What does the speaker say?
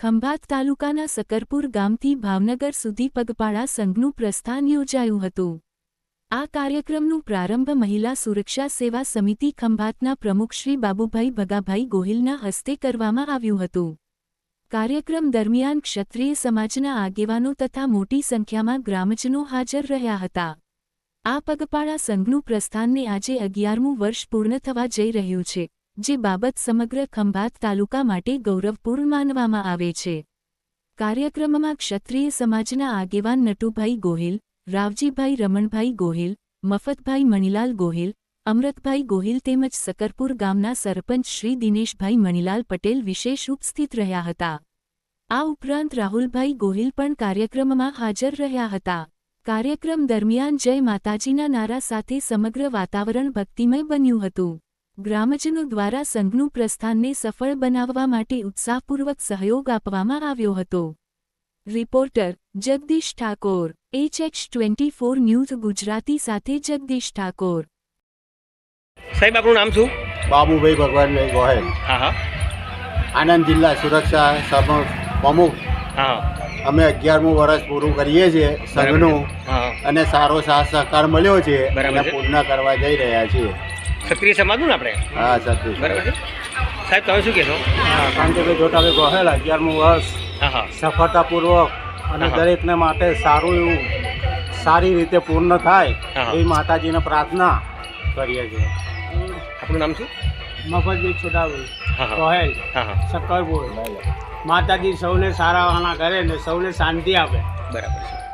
ખંભાત તાલુકાના સકરપુર ગામથી ભાવનગર સુધી પગપાળા સંઘનું પ્રસ્થાન યોજાયું હતું। આ કાર્યક્રમનું પ્રારંભ મહિલા સુરક્ષા સેવા સમિતિ ખંભાતના પ્રમુખ શ્રી બાબુભાઈ ભગાભાઈ ગોહિલના હસ્તે કરવામાં આવ્યું હતું। કાર્યક્રમ દરમિયાન ક્ષત્રિય સમાજના આગેવાનો તથા મોટી સંખ્યામાં ગ્રામજનો હાજર રહ્યા હતા। આ પગપાળા સંઘનું પ્રસ્થાનને આજે 11મું વર્ષ પૂર્ણ થવા જઈ રહ્યું છે, જે બાબત સમગ્ર ખંભાત તાલુકા માટે ગૌરવપૂર્ણ માનવામાં આવે છે। કાર્યક્રમમાં ક્ષત્રિય સમાજના આગેવાન નટુભાઈ ગોહિલ, રાવજીભાઈ રમણભાઈ ગોહિલ, મફતભાઈ મણીલાલ ગોહિલ, અમૃતભાઈ ગોહિલ તેમજ સકરપુર ગામના સરપંચ શ્રી દિનેશભાઈ મણીલાલ પટેલ વિશેષ ઉપસ્થિત રહ્યા હતા। આ ઉપરાંત રાહુલભાઈ ગોહિલ પણ કાર્યક્રમમાં હાજર રહ્યા હતા। કાર્યક્રમ દરમિયાન જય માતાજીના નારા સાથે સમગ્ર વાતાવરણ ભક્તિમય બન્યું હતું। ગ્રામજનો દ્વારા સંઘનું પ્રસ્થાનને સફળ બનાવવા માટે ઉત્સાહપૂર્વક સહયોગ આપવામાં આવ્યો હતો। Reporter Jagdish Thakor, HX24 news Gujarati સાથે જગદીશ ઠાકોર। સાહેબ આપનું નામ શું? બાબુભાઈ ભગવાનભાઈ ગોહિલ। હા હા આણંદ જિલ્લા સુરક્ષા સભા પ્રમુખ। હા અમે 11મું વર્ષ પૂરું કરીએ છીએ સંઘનું, હા અને સારો સાથ સહકાર મળ્યો છે બરાબર અને છે। પૂર્ણ કરવા જઈ રહ્યા છીએ। ક્ષત્રિય સમાજનું ને આપણે? હા સતીશ બરાબર છે સાહેબ, તમે શું કહેશો? કાંતિભાઈ જોટાભાઈ ગોહિલ 11મું વર્ષ હા હા સફળતાપૂર્વક અને દરેકને માટે સારું એવું સારી રીતે પૂર્ણ થાય એવી માતાજીને પ્રાર્થના કરીએ છીએ। આપનું નામ શું? મફતભાઈ છોટાભાઈ હા હા ગોહિલ હા હા સક્કરપુર। માતાજી સૌને સારા વાના કરે ને સૌને શાંતિ આપે। બરાબર છે।